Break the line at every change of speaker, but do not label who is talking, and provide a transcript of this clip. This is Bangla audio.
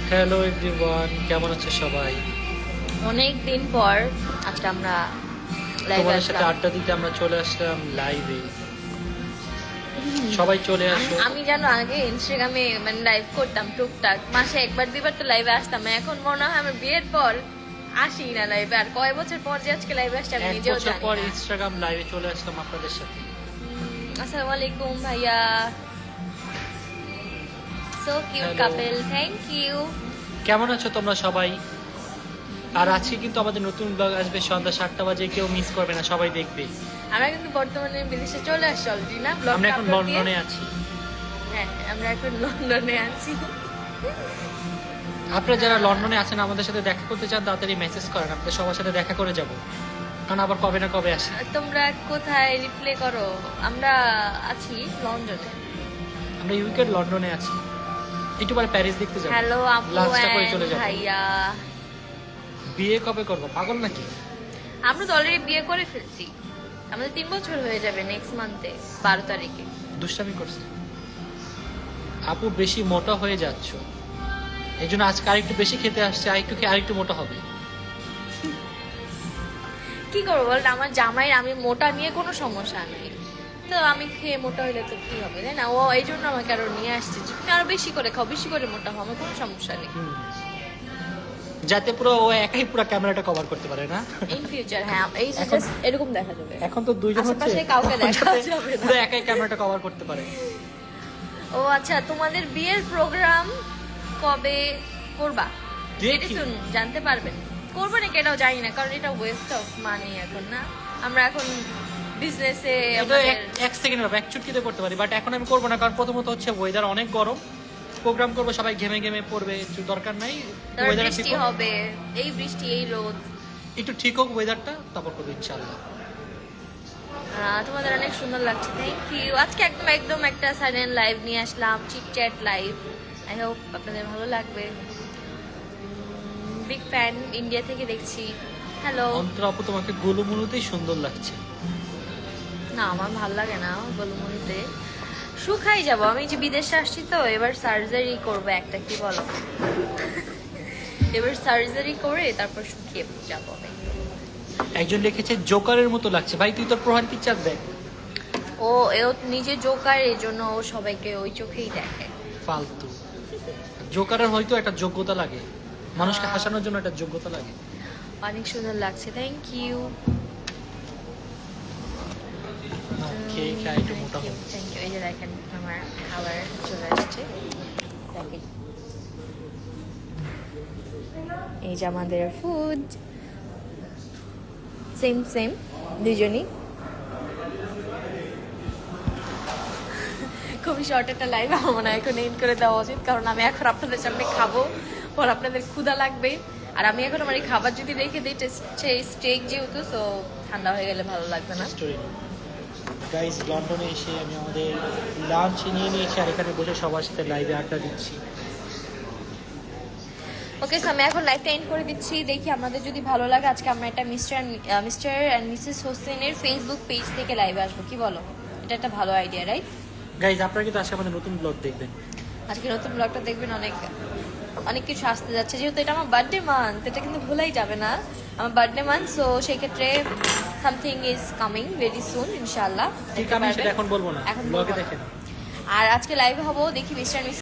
হ্যালো এভরিওয়ান, কেমন আছো সবাই?
অনেক দিন পর আজকে আমরা লাইভে
তোমাদের সাথে
আসলাম।
আড্ডা দিতে আমরা চলে আসলাম লাইভে। সবাই চলে আসো।
আমি জানো আগে ইনস্টাগ্রামে মানে লাইভ করতাম টুকটাক, মাসে একবার দুইবার তো লাইভে আসতাম। এখন মনে হয় আমার বিয়ের পর আসি না লাইভে। আর কয় বছর পর যে আজকে লাইভে আসছি আমি
এক
নিজেও
বছর
জানি
পর
না।
ইনস্টাগ্রাম লাইভে চলে আসলাম আপনাদের সাথে।
আসসালামু আলাইকুম ভাইয়া, so cute
Hello.
Couple, thank you.
কেমন আছো তোমরা সবাই? আর আজকে কিন্তু আমাদের নতুন ব্লগ আসবে সন্ধ্যা 7টা বাজে, কেউ মিস করবে না, সবাই দেখবে।
আমরা কিন্তু বর্তমানে বিদেশে চলে আসছি অলরেডি না,
আমরা এখন লন্ডনে আছি।
হ্যাঁ, আমরা এখন লন্ডনে আছি।
আপনারা যারা লন্ডনে আছেন আমাদের সাথে দেখা করতে চান তাড়াতাড়ি মেসেজ করেন, আপনাদের সবার সাথে দেখা করে যাব। কারণ আবার কবে না কবে আসি।
তোমরা কোথায় রিপ্লে করো? আমরা আছি লন্ডনে।
আমরা ইউকে লন্ডনে আছি, একটু পরে প্যারিস দেখতে যাব।
হ্যালো আপু
লাঞ্চটা করে চলে
and
যাব।
ভাইয়া।
বিয়ে কবে করবো, পাগল নাকি?
আমরা তো অলরেডি বিয়ে করে ফেলছি, আমাদের 3 বছর হয়ে যাবে নেক্সট মান্থে 12 তারিখে।
দুষ্টামি করছে। আপু বেশি মোটা হয়ে যাচ্ছ, এই জন্য আজকে আরেকটু বেশি খেতে আসছে, আরেকটু খেয়ে আরেকটু মোটা হবে।
কি করবো বল, আমার জামাইয়ের আমি মোটা নিয়ে কোনো সমস্যা নেই, তো আমি খেয়ে মোটা হইলে তো কি হবে, তাই না? ও এই জন্য আমাকে আরো নিয়ে আসছে যে তুমি আরো বেশি করে খাও, বেশি করে মোটা হও, আমার কোনো সমস্যা নেই।
যাতে পুরো ও একাই পুরো ক্যামেরাটা কভার করতে পারে না।
ইন ফিউচার হ্যাঁ, এই যে
এখন-
just এরকম দেখা যাবে।
এখন তো দুইজন হচ্ছে,
আশেপাশে কাউকে দেখা
যাতে
যাবে না।
পুরো একাই ক্যামেরাটা কভার করতে পারে।
ও আচ্ছা, তোমাদের বিয়ের প্রোগ্রাম কবে করবা?
দেখি।
শুন জানতে পারবেন, করবো নাকি এটাও জানি না, কারণ এটা ওয়েস্ট অফ মানি এখন না। আমরা এখন বিজনেসে
এটা এক সেকেন্ডের ব্যাপার, এক চুটকিতে করতে পারি, বাট এখন আমি করবো না, কারণ প্রথমত হচ্ছে ওয়েদার অনেক গরম। প্রোগ্রাম করবো সবাই ঘেমে ঘেমে পড়বে, একটু দরকার নাই। ওয়েদার ঠিক
বৃষ্টি
হোক,
হবে, এই বৃষ্টি এই রোদ।
একটু ঠিক হোক ওয়েদারটা, তারপর করবো ইনশাআল্লাহ।
তোমাদের অনেক সুন্দর লাগছে, থ্যাংক ইউ। আজকে একদম একদম একটা সাইলেন্ট লাইভ নিয়ে আসলাম, chit chat live. I hope আপনাদের ভালো লাগবে। বিগ ফ্যান, ইন্ডিয়া থেকে দেখছি। হ্যালো।
অন্তর আপু তোমাকে গোলুমুলুতেই সুন্দর লাগছে।
না আমার ভালো লাগে না গোলমরিতে, শুকাই যাব। আমি যে বিদেশে আসছি তো এবার সার্জারি করব একটা, কি বলো? এবার সার্জারি করে তারপর শুকিয়ে যাব আমি।
একজন লিখেছে জোকারের মতো লাগছে। ভাই তুই তোর প্রোফাইল পিকচার দেখ।
ও এও নিজে জোকার, এই জন্য ও সবাইকে ওই চোখেই দেখে।
ফালতু। জোকারের হয়তো একটা যোগ্যতা লাগে, মানুষকে হাসানোর জন্য একটা যোগ্যতা লাগে।
অনেক সুন্দর লাগছে, থ্যাংক ইউ।
খেয়ে খেয়ে একটু মোটা হবে।
Thank you. এই যে দেখেন আমার খাবার চলে আসছে, দেখেন এই যে আমাদের ফুড। সেম সেম দুজনই। খুবই শর্ট একটা লাইভ, আমার মনে হয় এখন এন্ড করে দেওয়া উচিত, কারণ আমি এখন আপনাদের সামনে খাবো, পর আপনাদের ক্ষুধা লাগবে। আর আমি এখন আমার এই খাবার যদি রেখে দিই, স্টেক যেহেতু, তো ঠান্ডা হয়ে গেলে ভালো লাগবে না।
গাইস লন্ডনে এসে আমি আমাদের লাঞ্চ নিয়ে নিয়েছি, আর এখানে বসে সবার সাথে লাইভে আড্ডা দিচ্ছি।
ওকে, সো আমি এখন লাইভটা এন্ড করে দিচ্ছি। দেখি আমাদের যদি ভালো লাগে আজকে আমরা একটা মিস্টার অ্যান্ড মিসেস হোসেনের ফেসবুক পেজ থেকে লাইভে আসবো, কি বলো? এটা একটা ভালো আইডিয়া, রাইট?
গাইস আপনারা কিন্তু আজকে আমাদের নতুন ব্লগ দেখবেন।
আজকে নতুন ব্লগটা দেখবেন, অনেক অনেক কিছু আসতে যাচ্ছে, যেহেতু এটা আমার বার্থডে মান্থ, এটা কিন্তু ভুলাই যাবে না আমার বার্থডে মান্থ। সো সেই ক্ষেত্রে something is coming very soon ইনশাআল্লাহ।
ঠিক, আমি সেটা এখন বলবো না,
এখন
ব্লগে
বলবো না।
দেখেন।
আর আজকে লাইভে হবো, দেখি মিস্টার